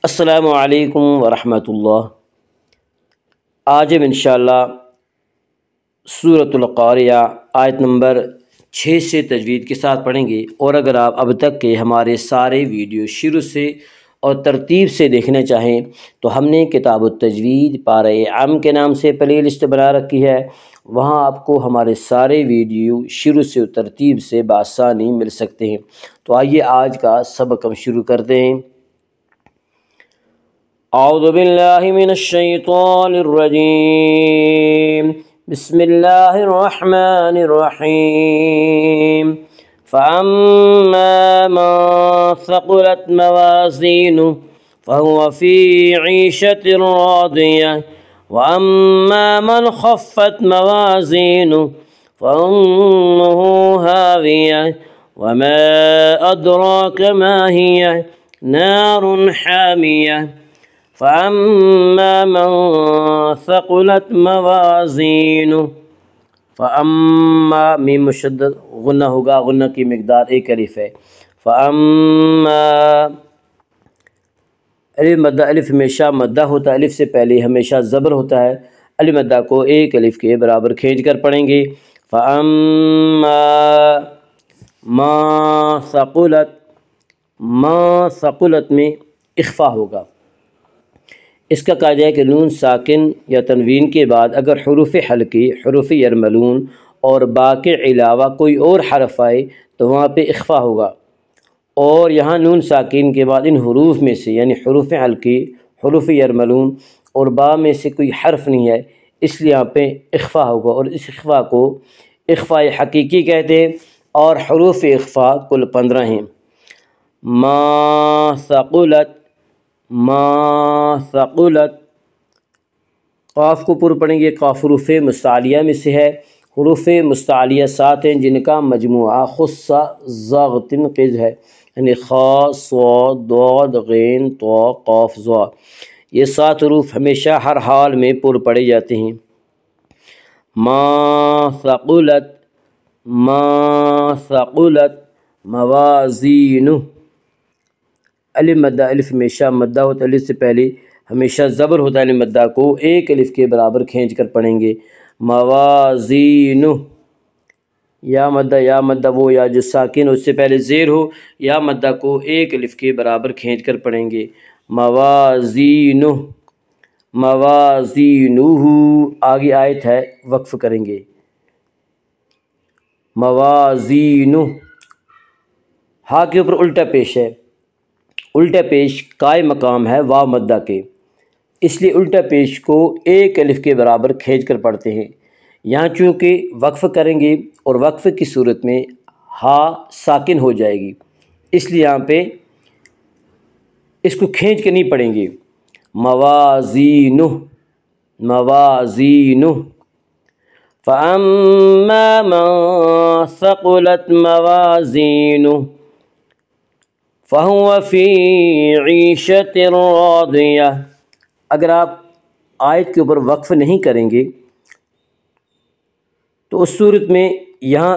السلام علیکم ورحمۃ اللہ۔ آج ہم انشاءاللہ سورۃ القاریہ آیت نمبر 6 سے تجوید کے ساتھ پڑھیں گے، اور اگر آپ اب تک کے ہمارے سارے ویڈیو شروع سے اور ترتیب سے دیکھنا چاہیں تو ہم نے کتاب التجوید پارہ عام کے نام سے پلے لسٹ بنا رکھی ہے، وہاں آپ کو ہمارے سارے ویڈیو شروع سے اور ترتیب سے بآسانی مل سکتے ہیں۔ تو آئیے آج کا سبق ہم شروع کرتے ہیں۔ اعوذ باللہ من الشیطان الرجیم، بسم اللہ الرحمن الرحیم۔ فَأَمَّا مَن ثَقُلَتْ مَوَازِينُهُ فَهُوَ فِي عِيشَةٍ رَاضِيَةٍ وَأَمَّا مَنْ خَفَّتْ مَوَازِينُهُ فَأُمُّهُ هَاوِيَةٌ وَمَا أَدْرَاكَ مَا هِيَهْ نَارٌ حَامِيَةٌ۔ فَأَمَّا مَن ثَقُلَتْ مَوَازِينُهُ، فَأَمَّا میم مشدد غنہ ہوگا، غنہ کی مقدار ایک الف ہے۔ فَأَمَّا الف مدہ، الف ہمیشہ مدہ ہوتا ہے، الف سے پہلے ہمیشہ زبر ہوتا ہے، الف مدہ کو ایک الف کے برابر کھینچ کر پڑھیں گے۔ فَأَمَّا ما ثقلت، ما ثقلت میں اخفا ہوگا۔ اس کا قاعدہ ہے کہ نون ساکن یا تنوین کے بعد اگر حروف حلقی، حروف یرملون اور با کے علاوہ کوئی اور حرف آئے تو وہاں پہ اخفا ہوگا، اور یہاں نون ساکن کے بعد ان حروف میں سے یعنی حروف حلقی، حروف یرملون اور با میں سے کوئی حرف نہیں ہے، اس لیے یہاں پہ اخفا ہوگا، اور اس اخفا کو اخفا حقیقی کہتے ہیں، اور حروف اخفا کل 15 ہیں۔ ما ثقلت، ما ثقلت، قاف کو پر پڑھیں گے، قاف حروف مستعلیہ میں سے ہے، حروف مستعلیہ 7 ہیں جن کا مجموعہ خص ضغط قز ہے، یعنی خا، صاد، ضاد، غین، طا، قاف، ظا، یہ 7 حروف ہمیشہ ہر حال میں پر پڑے جاتے ہیں۔ ما ثقلت، ما ثقلت موازینہ، الف مدہ، الف ہمیشہ مدہ ہوتا ہے، الف سے پہلے ہمیشہ زبر ہوتا ہے، الف مدہ کو ایک الف کے برابر کھینچ کر پڑھیں گے۔ موازینہ، یا مدہ وہ یا جو ساکن اس سے پہلے زیر ہو، یا مدہ کو ایک الف کے برابر کھینچ کر پڑھیں گے۔ موازینہ، موازینہ، آگے آیت ہے وقف کریں گے۔ موازینہ، ہا کے اوپر الٹا پیش ہے، الٹا پیش قائم مقام ہے واو مدہ کے، اس لیے الٹا پیش کو ایک الف کے برابر کھینچ کر پڑھتے ہیں۔ یہاں چونکہ وقف کریں گے اور وقف کی صورت میں ہا ساکن ہو جائے گی، اس لیے یہاں پہ اس کو کھینچ کے نہیں پڑھیں گے۔ موازینہ، موازینہ، فَأَمَّا مَن ثَقُلَتْ مَوَازِينُهُ فَهُوَ فِي عِيشَةٍ رَاضِيَةٍ، اگر آپ آیت کے اوپر وقف نہیں کریں گے تو اس صورت میں یہاں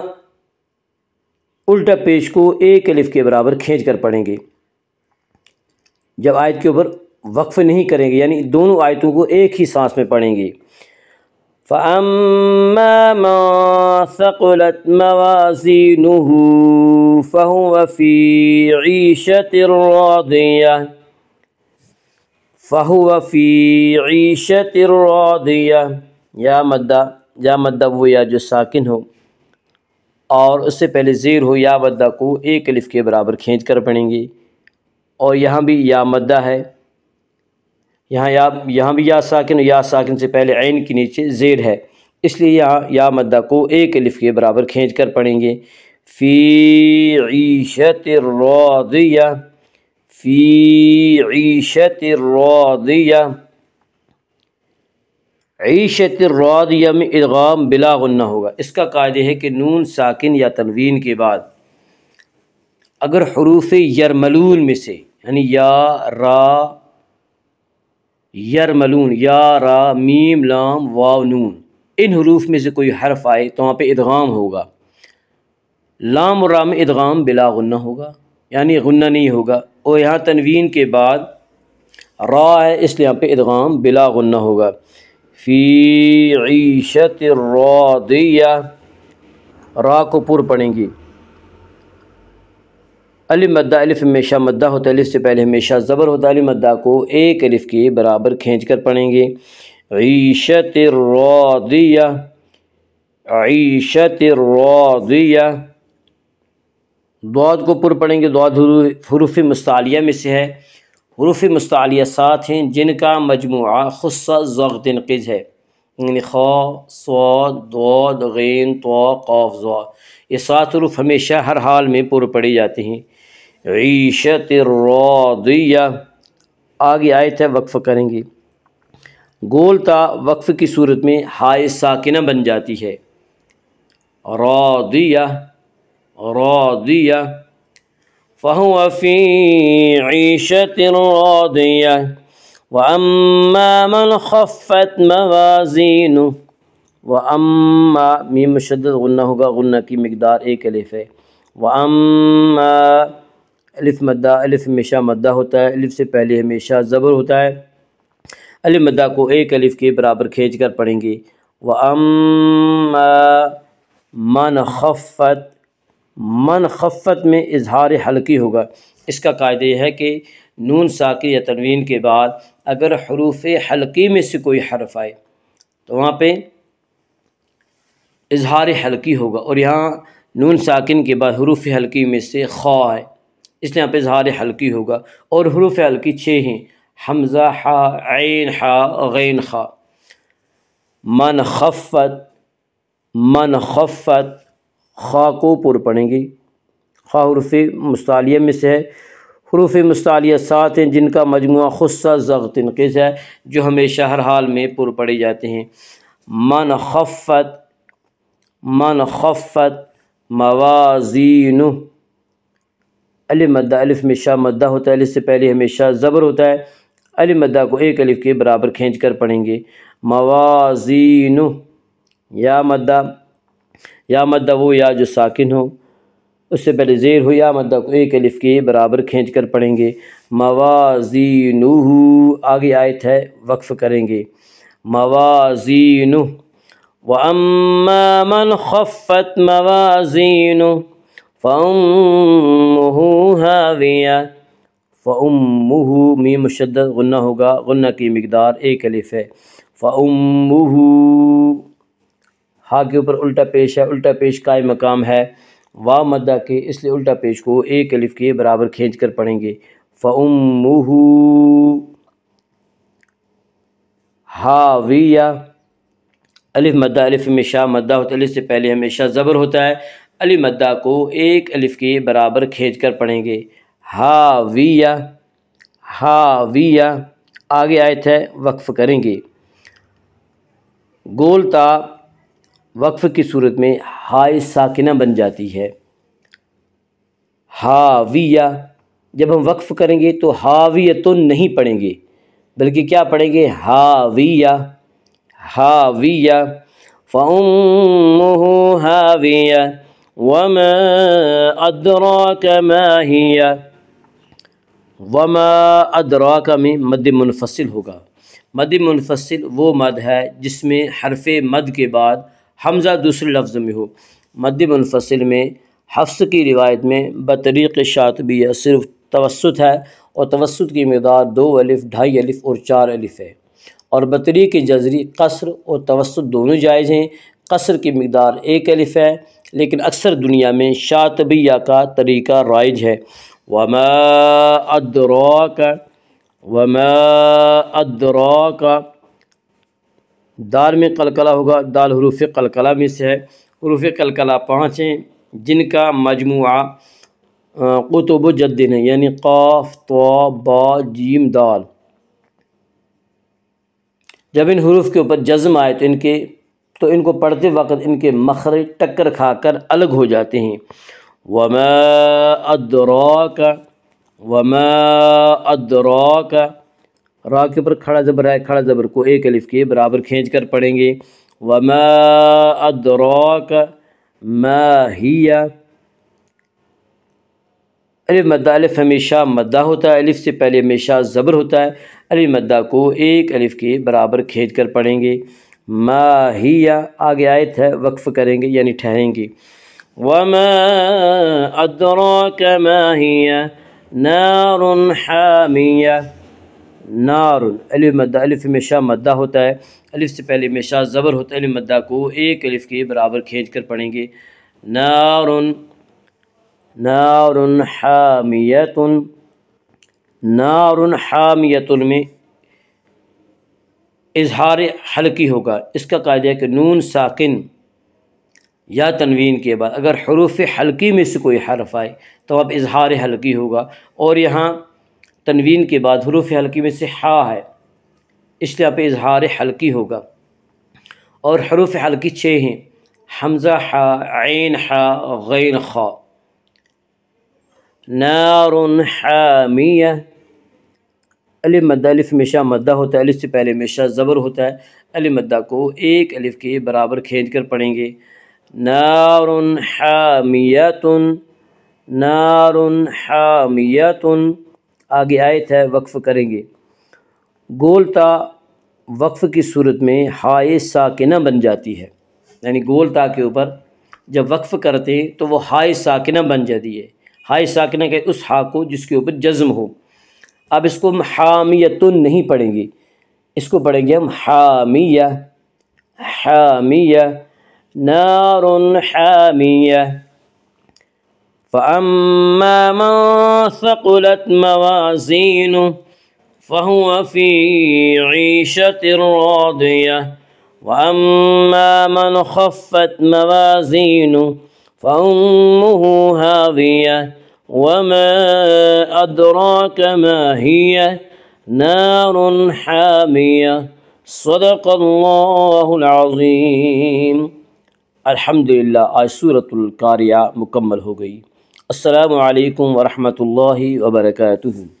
الٹا پیش کو ایک الف کے برابر کھینچ کر پڑھیں گے۔ جب آیت کے اوپر وقف نہیں کریں گے یعنی دونوں آیتوں کو ایک ہی سانس میں پڑھیں گے۔ فَأَمَّا مَن ثَقُلَتْ مَوَازِينُهُ فَهُوَ فِي عِيشَةٍ رَاضِيَةٍ، فَهُوَ فِي عِيشَةٍ رَاضِيَةٍ، یا مدہ وہ یا جو ساکن ہو اور اس سے پہلے زیر ہو، یا مدہ کو ایک الف کے برابر کھینچ کر پڑھیں گے، اور یہاں بھی یا مدہ ہے، یہاں بھی یا ساکن، یا ساکن سے پہلے عین کے نیچے زیر ہے، اس لیے یہاں یا مدہ کو ایک الف کے برابر کھینچ کر پڑھیں گے۔ فی عیشۃ راضیہ، فی عیشۃ راضیہ، عیشۃ راضیہ میں ادغام بلا غنہ ہوگا۔ اس کا قاعدہ ہے کہ نون ساکن یا تنوین کے بعد اگر حروف یرملون میں سے یعنی یا، را، یرملون، یا، را، میم، لام، واو، نون، ان حروف میں سے کوئی حرف آئے تو وہاں پہ ادغام ہوگا۔ لام اور را میں ادغام بلا غنہ ہوگا، یعنی غنہ نہیں ہوگا، اور یہاں تنوین کے بعد را ہے اس لیے یہاں پہ ادغام بلا غنہ ہوگا۔ فی عیشت راضیہ، را کو پر پڑھیں گی۔ الف مدہ الف ہمیشہ مدہ ہوتا ہے، الف سے پہلے ہمیشہ زبر ہوتا ہے، الف مدہ کو ایک الف کے برابر کھینچ کر پڑھیں گے۔ عیشت راضیہ، عیشت راضیہ، ضاد کو پر پڑھیں گے۔ ضاد حروف مستعلیہ میں سے ہے، حروف مستعلیہ 7 ہیں جن کا مجموعہ خص ضغط انقز ہے، یعنی خا، صاد، ضاد، غین، طا، قاف، ظا، یہ 7 حروف ہمیشہ ہر حال میں پر پڑھی جاتے ہیں۔ عیشت راضیہ، آگے آیت ہے وقف کریں گے۔ گول تا وقف کی صورت میں ہائے ساکنہ بن جاتی ہے، راضیہ، راضیہ، فَهُوَ فِي عِيشَةٍ رَاضِيَةٍ وَأَمَّا مَنْ خَفَّتْ مَوَازِينُهُ، وَأَمَّا میم مشدد غنہ ہوگا، غنہ کی مقدار 1 الف ہے۔ وَأَمَّا الف مدہ الف ہمیشہ مدہ ہوتا ہے، الف سے پہلے ہمیشہ زبر ہوتا ہے، الف مدہ کو 1 الف کے برابر کھینچ کر پڑھیں گے۔ وَأَمَّا مَنْ خَفَّتْ، من خفت میں اظہار حلقی ہوگا۔ اس کا قاعدہ یہ ہے کہ نون ساکن یا تنوین کے بعد اگر حروف حلقی میں سے کوئی حرف آئے تو وہاں پہ اظہار حلقی ہوگا، اور یہاں نون ساکن کے بعد حروف حلقی میں سے خا ہے، اس لیے یہاں پہ اظہار حلقی ہوگا، اور حروف حلقی 6 ہیں، حمزہ، حا، عین، حا، غین، خا۔ من خفت، من خفت، خا کو پر پڑھیں گی، خا حروف مستعلیہ میں سے ہے، حروف مستعلیہ 7 ہیں جن کا مجموعہ خص ضغط انقز ہے، جو ہمیشہ ہر حال میں پر پڑے جاتے ہیں۔ من خفت، من خفت موازینہ، الف مدہ الف ہمیشہ مدہ ہوتا ہے، الف سے پہلے ہمیشہ زبر ہوتا ہے، الف مدہ کو 1 الف کے برابر کھینچ کر پڑھیں گے۔ موازینہ، یا مدہ، یا مدہ وہ یا جو ساکن ہو، اس سے پہلے زیر ہو، یا مدہ کو 1 الف کے برابر کھینچ کر پڑھیں گے۔ موازینہ، آگے آیت ہے وقف کریں گے۔ موازینہ، وَأَمَّا مَنْ خَفَّتْ مَوَازِينُهُ فَأُمُّهُ هَاوِيَةٌ، فَأُمُّهُ میم مشدد غنہ ہوگا، غنہ کی مقدار 1 الف ہے۔ فَأُمُّهُ، ہا کے اوپر الٹا پیش ہے، الٹا پیش قائم مقام ہے وا مدہ کے، اس لیے الٹا پیش کو 1 الف کے برابر کھینچ کر پڑھیں گے۔ فَأُمُّهُ ہاویہ، الف مدہ الف ہمیشہ مدہ ہوتا ہے، الف سے پہلے ہمیشہ زبر ہوتا ہے، الف مدہ کو 1 الف کے برابر کھینچ کر پڑھیں گے۔ ہاویہ، ہاویہ، آگے آیت ہے وقف کریں گے۔ گول تا وقف کی صورت میں ہائے ساکنہ بن جاتی ہے، ہاویہ، جب ہم وقف کریں گے تو ہاویتن نہیں پڑھیں گے بلکہ کیا پڑھیں گے؟ ہاویہ، ہاویہ، فَأُمُّهُ هَاوِيَةٌ وَمَا أَدْرَاكَ مَا هِيَ، وَمَا أَدْرَاكَ میں مد منفصل ہوگا۔ مد منفصل وہ مد ہے جس میں حرف مد کے بعد حمزہ دوسرے لفظ میں ہو۔ مد منفصل میں حفص کی روایت میں بطریق شاطبیہ صرف توسط ہے، اور توسط کی مقدار 2 الف، 2.5 الف اور 4 الف ہے، اور بطریق جزری قصر اور توسط دونوں جائز ہیں۔ قصر کی مقدار 1 الف ہے، لیکن اکثر دنیا میں شاطبیہ کا طریقہ رائج ہے۔ وَمَا أَدْرَاكَ، وَمَا أَدْرَاكَ، دال میں قلقلہ ہوگا، دال حروف قلقلہ میں سے ہے، حروف قلقلہ 5 ہیں جن کا مجموعہ قطب جد ہے، یعنی قاف، طا، با، جیم، دال۔ جب ان حروف کے اوپر جزم آئے تو ان کو پڑھتے وقت ان کے مخرج ٹکر کھا کر الگ ہو جاتے ہیں۔ وَمَا أَدْرَاكَ، وَمَا أَدْرَاكَ، را کے اوپر کھڑا زبر ہے، کھڑا زبر کو 1 الف کے برابر کھینچ کر پڑھیں گے۔ وَمَا أَدْرَاكَ مَا هِيَ، الف مدہ الف ہمیشہ مدہ ہوتا ہے، الف سے پہلے ہمیشہ زبر ہوتا ہے، الف مدہ کو ایک الف کے برابر کھینچ کر پڑھیں گے۔ ما ہی آگے آیت ہے، وقف کریں گے یعنی ٹھہریں گے۔ وما ادراک ما ہی نار حامیہ، نار الف مدہ الف ہمیشہ مدہ ہوتا ہے، الف سے پہلے ہمیشہ زبر ہوتا ہے، الف مدہ کو ایک الف کے برابر کھینچ کر پڑھیں گے۔ نار نار حامیۃ، نار حامیۃ میں اظہار حلقی ہوگا۔ اس کا قاعدہ ہے کہ نون ساکن یا تنوین کے بعد اگر حروف حلقی میں سے کوئی حرف آئے تو اب اظہار حلقی ہوگا، اور یہاں تنوین کے بعد حروف حلقی میں سے حا ہے، اس لیے پہ اظہار حلقی ہوگا۔ اور حروف حلقی 6 ہیں، حمزہ حا، عین حا، غین خا۔ نار حامیہ الف مدہ الف ہمیشہ مدہ ہوتا ہے، الف سے پہلے ہمیشہ زبر ہوتا ہے، الف مدہ کو ایک الف کے برابر کھینچ کر پڑھیں گے۔ نار حامیۃ، نار حامیۃ آگے آیت ہے، وقف کریں گے۔ گول تا وقف کی صورت میں ہائے ساکنہ بن جاتی ہے، یعنی گول تا کے اوپر جب وقف کرتے ہیں تو وہ ہائے ساکنہ بن جاتی ہے۔ ہائے ساکنہ کہ اس ہا کو جس کے اوپر جزم ہو۔ اب اس کو ہم حامیتن نہیں پڑھیں گے، اس کو پڑھیں گے ہم حامیہ، حامیہ۔ نار حامیہ فأما من ثقلت موازینہ فهو في عيشة راضية وأما من خفت موازينه فأمه هاوية وما أدراك ما هي نار حامية صدق اللہ العظیم۔ الحمدللہ آج سورۃ القاریہ مکمل ہو گئی۔ السلام علیکم ورحمۃ اللہ وبرکاتہ۔